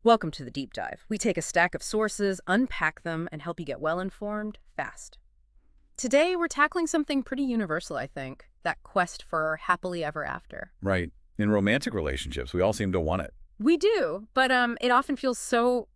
Welcome to the deep dive. We take a stack of sources, unpack them, and help you get well-informed, fast. Today, we're tackling something pretty universal, I think, that quest for happily ever after. Right. In romantic relationships, we all seem to want it. We do, but it often feels so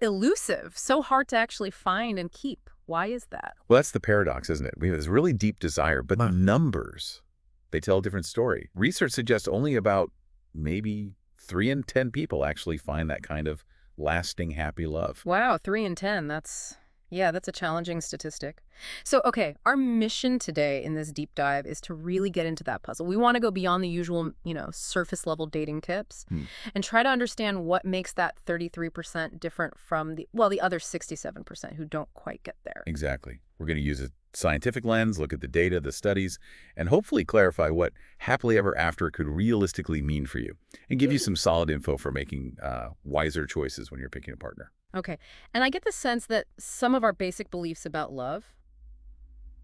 elusive, so hard to actually find and keep. Why is that? Well, that's the paradox, isn't it? We have this really deep desire, but the numbers, they tell a different story. Research suggests only about maybe 3 in 10 people actually find that kind of lasting happy love. Wow, 3 in 10, that's a challenging statistic. So, okay, our mission today in this deep dive is to really get into that puzzle. We want to go beyond the usual, surface level dating tips and try to understand what makes that 33% different from the other 67% who don't quite get there. Exactly. We're going to use a scientific lens, look at the data, the studies, and hopefully clarify what happily ever after could realistically mean for you and give you some solid info for making wiser choices when you're picking a partner. Okay, and I get the sense that some of our basic beliefs about love,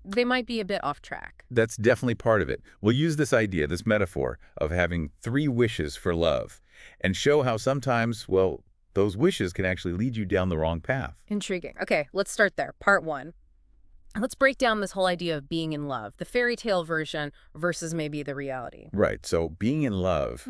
they might be a bit off track. That's definitely part of it. We'll use this idea, this metaphor of having 3 wishes for love and show how sometimes, well, those wishes can actually lead you down the wrong path. Intriguing. Okay, let's start there. Part 1. Let's break down this whole idea of being in love, the fairy tale version versus maybe the reality. Right. So being in love,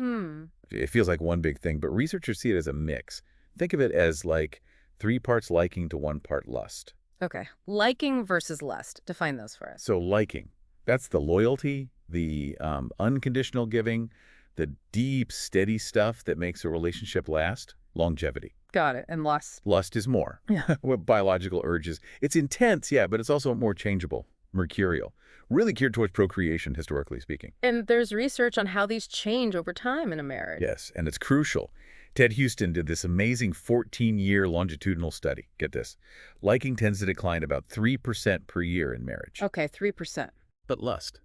it feels like one big thing, but researchers see it as a mix. Think of it as like 3 parts liking to 1 part lust. Okay. Liking versus lust. Define those for us. So liking, that's the loyalty, the unconditional giving, the deep, steady stuff that makes a relationship last, longevity. Got it. And lust? Lust is more. Yeah. What biological urges. It's intense, yeah, but it's also more changeable, mercurial, really geared towards procreation, historically speaking. And there's research on how these change over time in a marriage. Yes, and it's crucial. Ted Houston did this amazing 14-year longitudinal study. Get this. Liking tends to decline about 3% per year in marriage. Okay, 3%. But lust,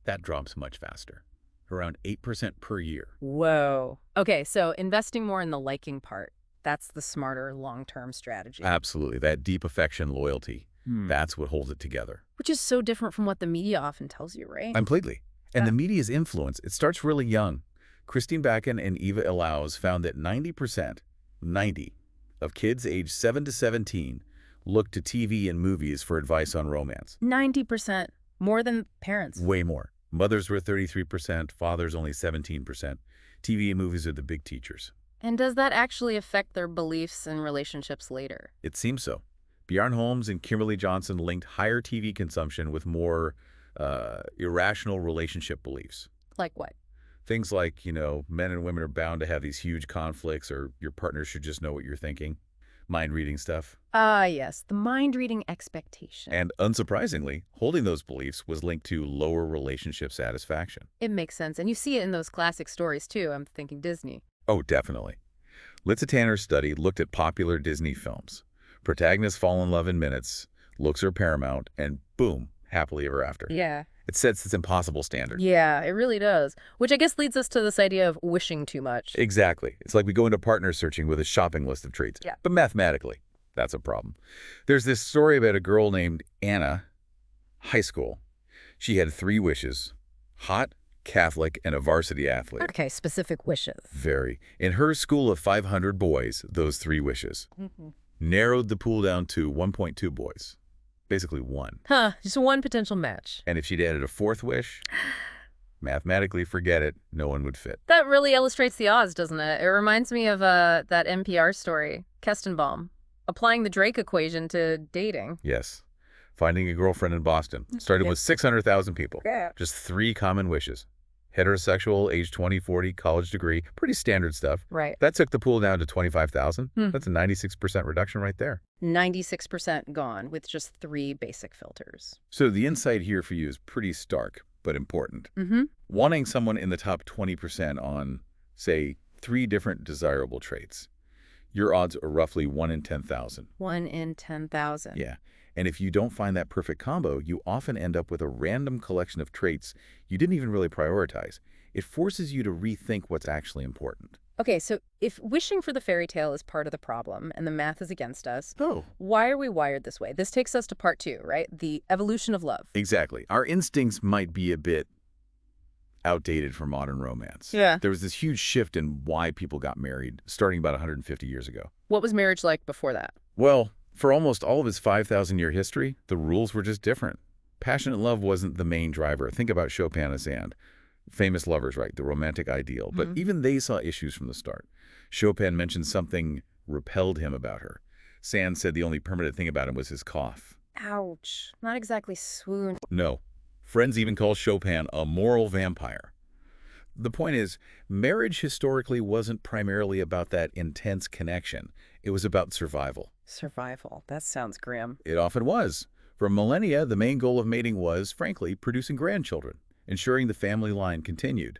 that drops much faster, around 8% per year. Whoa. Okay, so investing more in the liking part, that's the smarter long-term strategy. Absolutely. That deep affection, loyalty, that's what holds it together. Which is so different from what the media often tells you, right? Completely. And the media's influence, it starts really young. Christine Bakken and Eva Ilaus found that 90% of kids aged 7 to 17 look to TV and movies for advice on romance. 90%. More than parents. Way more. Mothers were 33%, fathers only 17%. TV and movies are the big teachers. And does that actually affect their beliefs and relationships later? It seems so. Bjorn Holmes and Kimberly Johnson linked higher TV consumption with more irrational relationship beliefs. Like what? Things like, men and women are bound to have these huge conflicts, or your partner should just know what you're thinking. Mind-reading stuff. Ah, yes, the mind-reading expectation. And unsurprisingly, holding those beliefs was linked to lower relationship satisfaction. It makes sense. And you see it in those classic stories, too. I'm thinking Disney. Oh, definitely. Litza Tanner's study looked at popular Disney films. Protagonists fall in love in minutes, looks are paramount, and boom, happily ever after. Yeah. It sets this impossible standard. Yeah, it really does. Which I guess leads us to this idea of wishing too much. Exactly. It's like we go into partner searching with a shopping list of traits. Yeah. But mathematically, that's a problem. There's this story about a girl named Anna, high school. She had 3 wishes: hot, Catholic, and a varsity athlete. Okay, specific wishes. Very. In her school of 500 boys, those 3 wishes narrowed the pool down to 1.2 boys. Basically 1. Huh, just one potential match. And if she'd added a 4th wish, mathematically, forget it, no one would fit. That really illustrates the odds, doesn't it? It reminds me of that NPR story, Kestenbaum, applying the Drake equation to dating. Yes. Finding a girlfriend in Boston. Started with 600,000 people. Yeah. Just 3 common wishes. Heterosexual, age 20, 40, college degree. Pretty standard stuff. Right. That took the pool down to 25,000. That's a 96% reduction right there. 96% gone with just 3 basic filters. So the insight here for you is pretty stark, but important. Wanting someone in the top 20% on, say, 3 different desirable traits. Your odds are roughly 1 in 10,000. 1 in 10,000. Yeah. And if you don't find that perfect combo, you often end up with a random collection of traits you didn't even really prioritize. It forces you to rethink what's actually important. Okay, so if wishing for the fairy tale is part of the problem and the math is against us, Oh. why are we wired this way? This takes us to part 2, right? The evolution of love. Exactly. Our instincts might be a bit outdated for modern romance. Yeah. There was this huge shift in why people got married starting about 150 years ago. What was marriage like before that? Well, for almost all of its 5,000-year history, the rules were just different. Passionate love wasn't the main driver. Think about Chopin and Sand. Famous lovers, right? The romantic ideal. But even they saw issues from the start. Chopin mentioned something repelled him about her. Sand said the only permanent thing about him was his cough. Ouch. Not exactly swoon. No. Friends even call Chopin a moral vampire. The point is, marriage historically wasn't primarily about that intense connection. It was about survival. Survival. That sounds grim. It often was. For millennia, the main goal of mating was, frankly, producing grandchildren, ensuring the family line continued.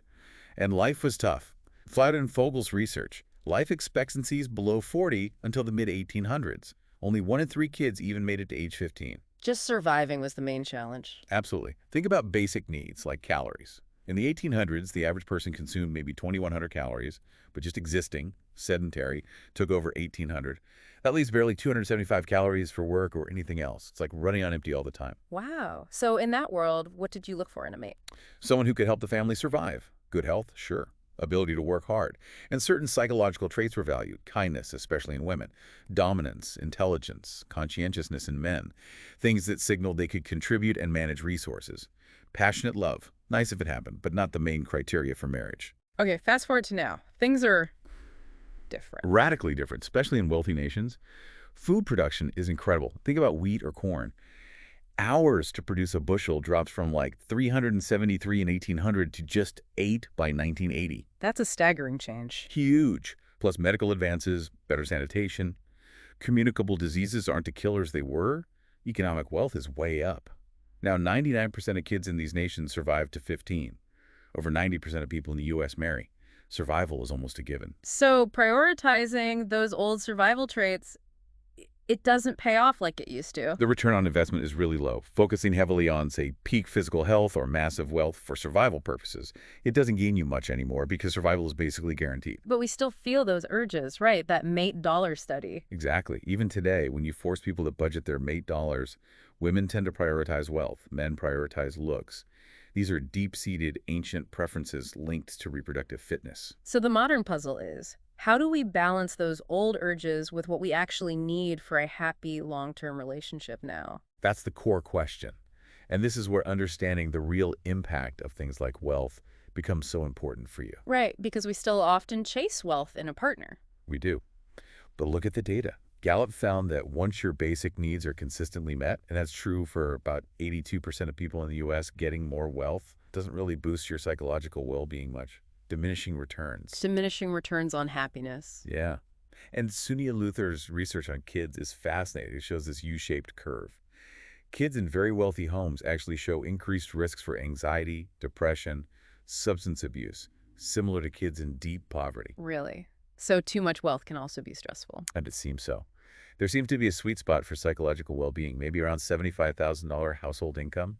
And life was tough. Flatt and Fogel's research, life expectancies below 40 until the mid-1800s. Only 1 in 3 kids even made it to age 15. Just surviving was the main challenge. Absolutely. Think about basic needs like calories. In the 1800s, the average person consumed maybe 2,100 calories, but just existing, sedentary, took over 1,800. That leaves barely 275 calories for work or anything else. It's like running on empty all the time. Wow. So in that world, what did you look for in a mate? Someone who could help the family survive. Good health, sure. Ability to work hard. And certain psychological traits were valued. Kindness, especially in women. Dominance, intelligence, conscientiousness in men. Things that signaled they could contribute and manage resources. Passionate love. Nice if it happened, but not the main criteria for marriage. Okay, fast forward to now. Things are different. Radically different, especially in wealthy nations. Food production is incredible. Think about wheat or corn. Hours to produce a bushel drops from like 373 in 1800 to just 8 by 1980. That's a staggering change. Huge. Plus medical advances, better sanitation. Communicable diseases aren't the killers they were. Economic wealth is way up. Now, 99% of kids in these nations survive to 15. Over 90% of people in the U.S. marry. Survival is almost a given. So prioritizing those old survival traits, it doesn't pay off like it used to. The return on investment is really low. Focusing heavily on, say, peak physical health or massive wealth for survival purposes, it doesn't gain you much anymore because survival is basically guaranteed. But we still feel those urges, right? That mate dollar study. Exactly. Even today, when you force people to budget their mate dollars, women tend to prioritize wealth, men prioritize looks. These are deep-seated, ancient preferences linked to reproductive fitness. So the modern puzzle is, how do we balance those old urges with what we actually need for a happy, long-term relationship now? That's the core question. And this is where understanding the real impact of things like wealth becomes so important for you. Right, because we still often chase wealth in a partner. We do. But look at the data. Gallup found that once your basic needs are consistently met, and that's true for about 82% of people in the U.S., getting more wealth doesn't really boost your psychological well-being much. Diminishing returns. Diminishing returns on happiness. Yeah. And Sunia Luther's research on kids is fascinating. It shows this U-shaped curve. Kids in very wealthy homes actually show increased risks for anxiety, depression, substance abuse, similar to kids in deep poverty. Really? So too much wealth can also be stressful. And it seems so. There seems to be a sweet spot for psychological well-being, maybe around $75,000 household income.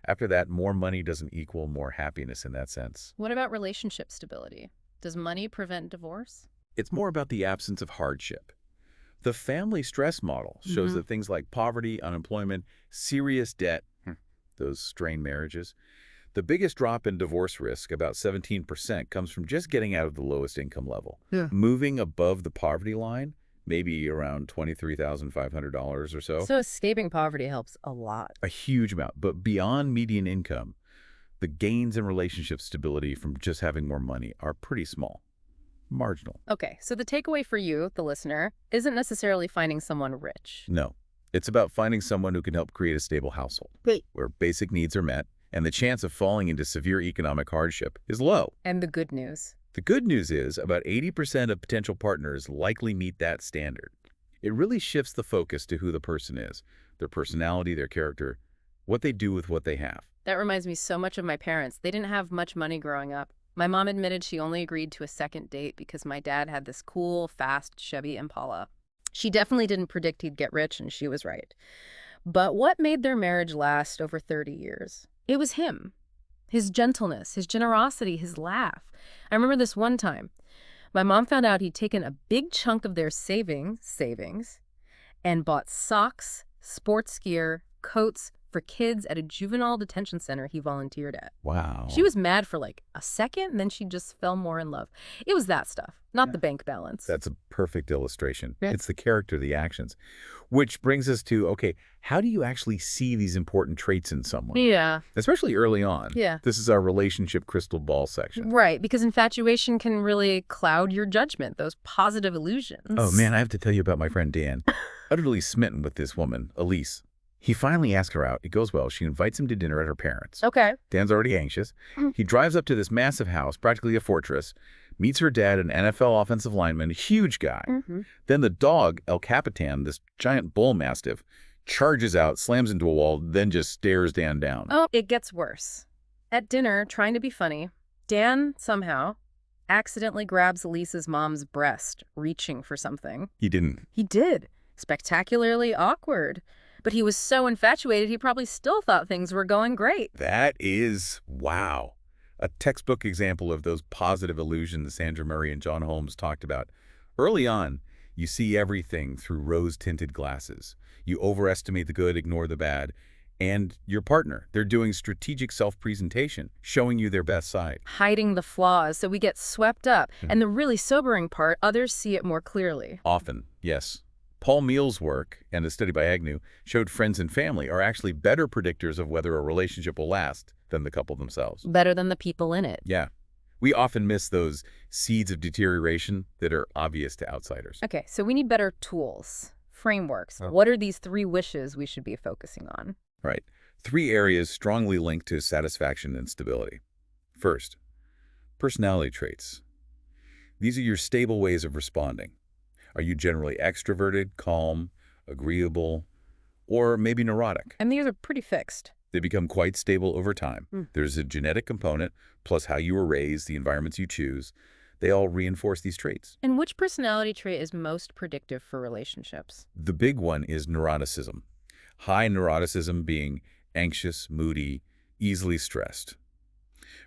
After that, more money doesn't equal more happiness in that sense. What about relationship stability? Does money prevent divorce? It's more about the absence of hardship. The family stress model shows that things like poverty, unemployment, serious debt, those strained marriages, the biggest drop in divorce risk, about 17%, comes from just getting out of the lowest income level. Yeah. Moving above the poverty line, maybe around $23,500 or so. So escaping poverty helps a lot. A huge amount. But beyond median income, the gains in relationship stability from just having more money are pretty small. Marginal. Okay, so the takeaway for you, the listener, isn't necessarily finding someone rich. No. It's about finding someone who can help create a stable household, where basic needs are met, and the chance of falling into severe economic hardship is low. And the good news. The good news is about 80% of potential partners likely meet that standard. It really shifts the focus to who the person is, their personality, their character, what they do with what they have. That reminds me so much of my parents. They didn't have much money growing up. My mom admitted she only agreed to a second date because my dad had this cool, fast Chevy Impala. She definitely didn't predict he'd get rich, and she was right. But what made their marriage last over 30 years? It was him. His gentleness, his generosity, his laugh. I remember this one time. My mom found out he'd taken a big chunk of their savings, and bought socks, sports gear, coats, for kids at a juvenile detention center he volunteered at. Wow. She was mad for like a second, and then she just fell more in love. It was that stuff, not the bank balance. That's a perfect illustration. Yeah. It's the character, the actions. Which brings us to, okay, how do you actually see these important traits in someone? Yeah. Especially early on. Yeah. This is our relationship crystal ball section. Right, because infatuation can really cloud your judgment, those positive illusions. Oh, man, I have to tell you about my friend Dan. Utterly smitten with this woman, Elise. He finally asks her out. It goes well. She invites him to dinner at her parents'. Okay. Dan's already anxious. He drives up to this massive house, practically a fortress, meets her dad, an NFL offensive lineman, huge guy. Then the dog, El Capitan, this giant bull mastiff, charges out, slams into a wall, then just stares Dan down. Oh, it gets worse. At dinner, trying to be funny, Dan somehow accidentally grabs Elise's mom's breast, reaching for something. He didn't. He did. Spectacularly awkward. But he was so infatuated, he probably still thought things were going great. That is, wow. A textbook example of those positive illusions Sandra Murray and John Holmes talked about. Early on, you see everything through rose-tinted glasses. You overestimate the good, ignore the bad. And your partner, they're doing strategic self-presentation, showing you their best side. Hiding the flaws, so we get swept up. And the really sobering part, others see it more clearly. Often, yes. Paul Meal's work, and a study by Agnew, showed friends and family are actually better predictors of whether a relationship will last than the couple themselves. Better than the people in it. Yeah. We often miss those seeds of deterioration that are obvious to outsiders. Okay, so we need better tools, frameworks. What are these 3 wishes we should be focusing on? Right. 3 areas strongly linked to satisfaction and stability. First, personality traits. These are your stable ways of responding. Are you generally extroverted, calm, agreeable, or maybe neurotic? And these are pretty fixed. They become quite stable over time. There's a genetic component, plus how you were raised, the environments you choose. They all reinforce these traits. And which personality trait is most predictive for relationships? The big one is neuroticism. High neuroticism being anxious, moody, easily stressed.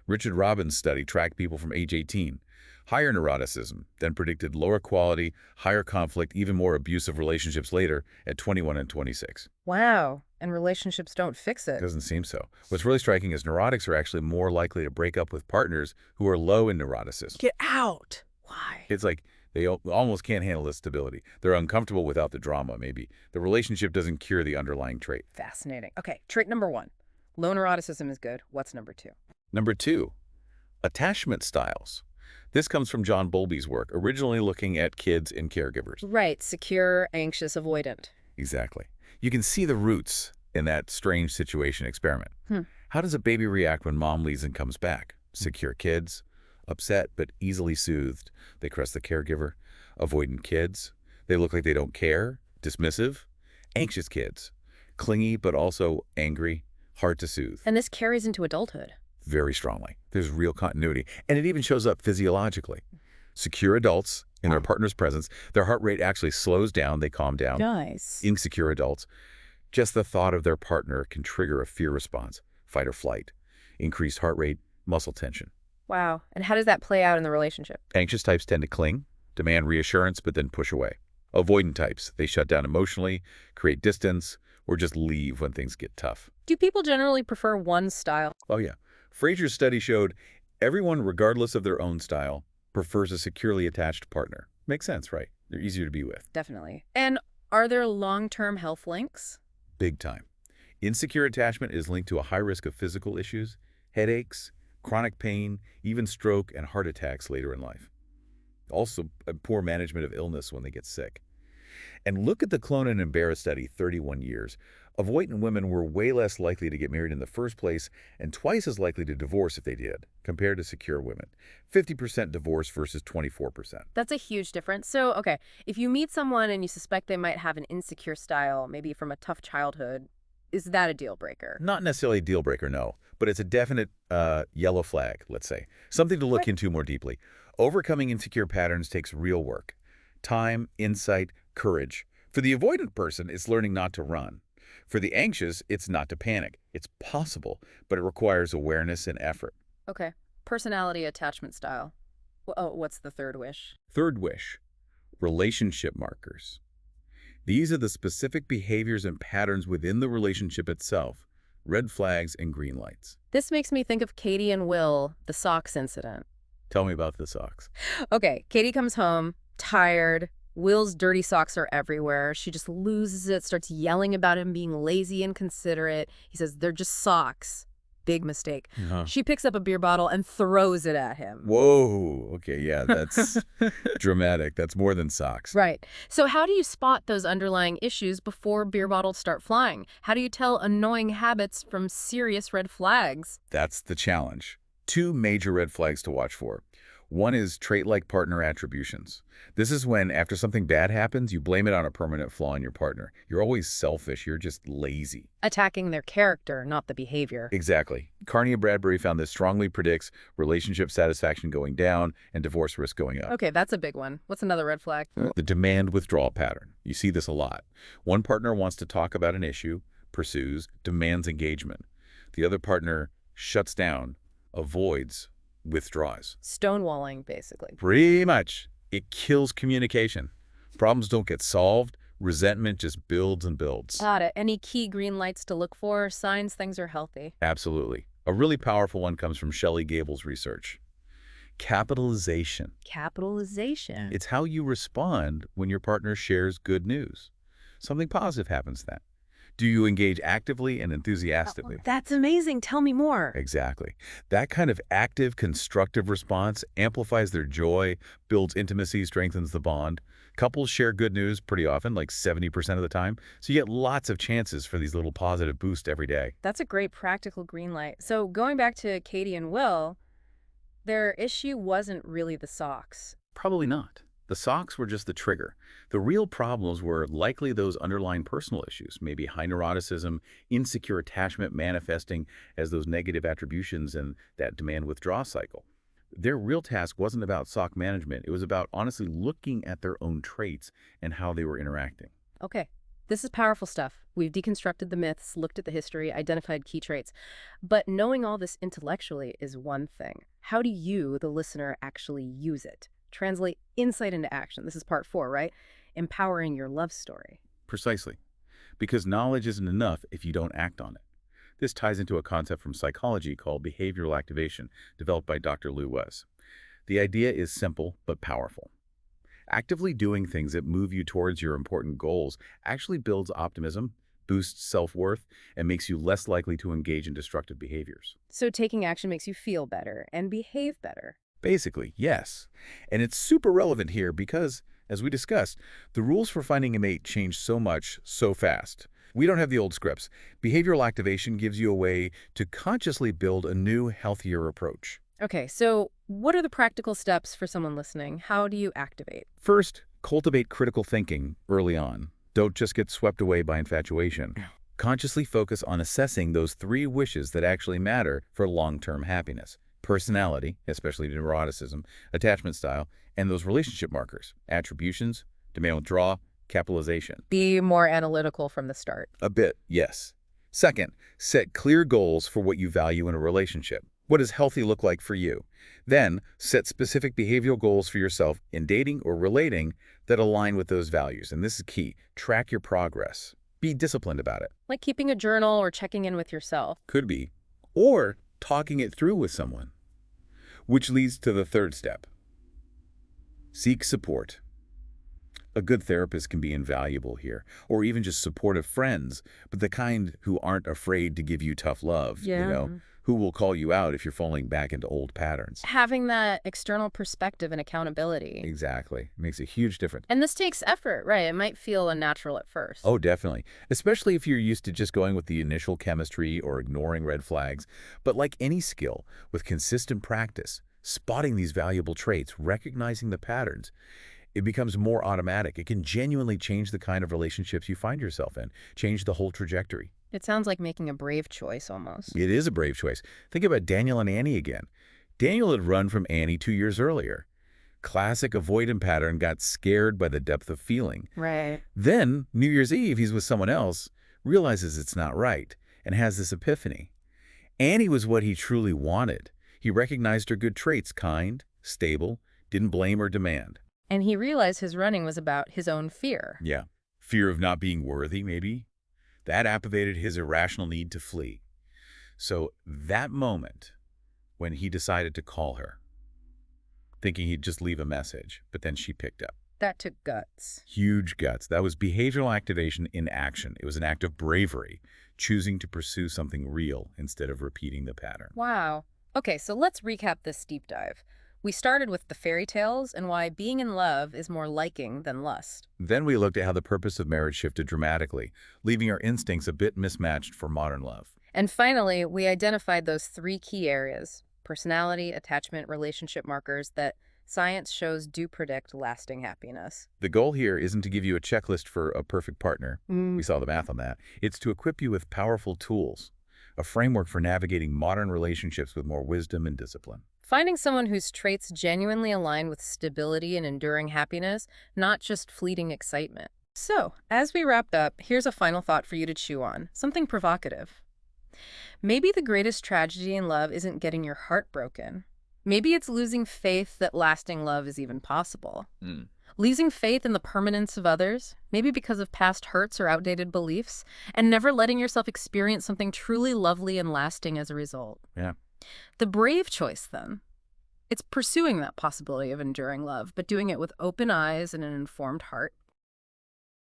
Richard Robbins' study tracked people from age 18. Higher neuroticism then predicted lower quality, higher conflict, even more abusive relationships later at 21 and 26. Wow. And relationships don't fix it. Doesn't seem so. What's really striking is neurotics are actually more likely to break up with partners who are low in neuroticism. Get out. Why? It's like they almost can't handle the stability. They're uncomfortable without the drama, maybe. The relationship doesn't cure the underlying trait. Fascinating. Okay, trait number 1. Low neuroticism is good. What's number 2? Number 2, attachment styles. This comes from John Bowlby's work, originally looking at kids and caregivers. Right. Secure, anxious, avoidant. Exactly. You can see the roots in that strange situation experiment. How does a baby react when mom leaves and comes back? Secure kids, upset but easily soothed. They caress the caregiver. Avoidant kids, they look like they don't care. Dismissive. Anxious kids, clingy but also angry, hard to soothe. And this carries into adulthood. Very strongly. There's real continuity. And it even shows up physiologically. Secure adults, in their partner's presence, their heart rate actually slows down, they calm down. Nice. Insecure adults, just the thought of their partner can trigger a fear response, fight or flight, increased heart rate, muscle tension. Wow. And how does that play out in the relationship? Anxious types tend to cling, demand reassurance, but then push away. Avoidant types, they shut down emotionally, create distance, or just leave when things get tough. Do people generally prefer one style? Oh yeah. Fraser's study showed everyone, regardless of their own style, prefers a securely attached partner. Makes sense, right? They're easier to be with. Definitely. And are there long-term health links? Big time. Insecure attachment is linked to a high risk of physical issues, headaches, chronic pain, even stroke and heart attacks later in life. Also, a poor management of illness when they get sick. And look at the Clonan and Barra study, 31 years. Avoidant women were way less likely to get married in the first place and twice as likely to divorce if they did, compared to secure women. 50% divorce versus 24%. That's a huge difference. So, okay, if you meet someone and you suspect they might have an insecure style, maybe from a tough childhood, is that a deal breaker? Not necessarily a deal breaker, no, but it's a definite yellow flag, let's say. Something to look into more deeply. Overcoming insecure patterns takes real work. Time, insight, courage. For the avoidant person, it's learning not to run. For the anxious, it's not to panic. It's possible, but it requires awareness and effort. Okay. Personality, attachment style. Oh, what's the third wish? Third wish, relationship markers. These are the specific behaviors and patterns within the relationship itself. red flags and green lights. This makes me think of Katie and Will, the socks incident. Tell me about the socks. Okay, Katie comes home, tired. Will's dirty socks are everywhere. She just loses it, starts yelling about him being lazy and inconsiderate. He says, they're just socks. Big mistake. Uh-huh. She picks up a beer bottle and throws it at him. Whoa. Okay, yeah, that's dramatic. That's more than socks. Right. So how do you spot those underlying issues before beer bottles start flying? How do you tell annoying habits from serious red flags? That's the challenge. Two major red flags to watch for. One is trait-like partner attributions. This is when, after something bad happens, you blame it on a permanent flaw in your partner. You're always selfish. You're just lazy. Attacking their character, not the behavior. Exactly. Carney and Bradbury found this strongly predicts relationship satisfaction going down and divorce risk going up. Okay, that's a big one. What's another red flag? The demand withdrawal pattern. You see this a lot. One partner wants to talk about an issue, pursues, demands engagement. The other partner shuts down, avoids, withdraws. Stonewalling, basically. Pretty much. It kills communication. Problems don't get solved. Resentment just builds and builds. Got it. Any key green lights to look for? Signs things are healthy. Absolutely. A really powerful one comes from Shelley Gable's research. Capitalization. Capitalization. It's how you respond when your partner shares good news. Something positive happens then. Do you engage actively and enthusiastically? That's amazing. Tell me more. Exactly. That kind of active, constructive response amplifies their joy, builds intimacy, strengthens the bond. Couples share good news pretty often, like 70% of the time, so you get lots of chances for these little positive boosts every day. That's a great practical green light. So going back to Katie and Will, their issue wasn't really the socks. Probably not. The socks were just the trigger. The real problems were likely those underlying personal issues, maybe high neuroticism, insecure attachment manifesting as those negative attributions and that demand-withdraw cycle. Their real task wasn't about sock management. It was about honestly looking at their own traits and how they were interacting. Okay, this is powerful stuff. We've deconstructed the myths, looked at the history, identified key traits. But knowing all this intellectually is one thing. How do you, the listener, actually use it? Translate insight into action. This is part 4, right? Empowering your love story. Precisely. Because knowledge isn't enough if you don't act on it. This ties into a concept from psychology called behavioral activation, developed by Dr. Lou Wes. The idea is simple but powerful. Actively doing things that move you towards your important goals actually builds optimism, boosts self-worth, and makes you less likely to engage in destructive behaviors. So taking action makes you feel better and behave better. Basically, yes. And it's super relevant here because, as we discussed, the rules for finding a mate change so much, so fast. We don't have the old scripts. Behavioral activation gives you a way to consciously build a new, healthier approach. Okay, so what are the practical steps for someone listening? How do you activate? First, cultivate critical thinking early on. Don't just get swept away by infatuation. Consciously focus on assessing those 3 wishes that actually matter for long-term happiness. Personality, especially neuroticism, attachment style, and those relationship markers, attributions, demand withdraw, capitalization. Be more analytical from the start. A bit, yes. Second, set clear goals for what you value in a relationship. What does healthy look like for you? Then, set specific behavioral goals for yourself in dating or relating that align with those values. And this is key. Track your progress. Be disciplined about it. Like keeping a journal or checking in with yourself. Could be. Or talking it through with someone. Which leads to the third step. Seek support. A good therapist can be invaluable here, or even just supportive friends, but the kind who aren't afraid to give you tough love, who will call you out if you're falling back into old patterns. Having that external perspective and accountability. Exactly. It makes a huge difference. And this takes effort, right? It might feel unnatural at first. Oh, definitely. Especially if you're used to just going with the initial chemistry or ignoring red flags. But like any skill, with consistent practice, spotting these valuable traits, recognizing the patterns, it becomes more automatic. It can genuinely change the kind of relationships you find yourself in, change the whole trajectory. It sounds like making a brave choice almost. It is a brave choice. Think about Daniel and Annie again. Daniel had run from Annie 2 years earlier. Classic avoidant pattern, got scared by the depth of feeling. Right. Then, New Year's Eve, he's with someone else, realizes it's not right, and has this epiphany. Annie was what he truly wanted. He recognized her good traits, kind, stable, didn't blame or demand. And he realized his running was about his own fear. Yeah. Fear of not being worthy, maybe. That activated his irrational need to flee. So that moment when he decided to call her, thinking he'd just leave a message, but then she picked up. That took guts. Huge guts. That was behavioral activation in action. It was an act of bravery, choosing to pursue something real instead of repeating the pattern. Wow. Okay, so let's recap this deep dive. We started with the fairy tales and why being in love is more liking than lust. Then we looked at how the purpose of marriage shifted dramatically, leaving our instincts a bit mismatched for modern love. And finally, we identified those 3 key areas: personality, attachment, relationship markers that science shows do predict lasting happiness. The goal here isn't to give you a checklist for a perfect partner. We saw the math on that. It's to equip you with powerful tools, a framework for navigating modern relationships with more wisdom and discipline. Finding someone whose traits genuinely align with stability and enduring happiness, not just fleeting excitement. So, as we wrapped up, here's a final thought for you to chew on, something provocative. Maybe the greatest tragedy in love isn't getting your heart broken. Maybe it's losing faith that lasting love is even possible. Losing faith in the permanence of others, maybe because of past hurts or outdated beliefs, and never letting yourself experience something truly lovely and lasting as a result. Yeah. The brave choice, then, it's pursuing that possibility of enduring love, but doing it with open eyes and an informed heart.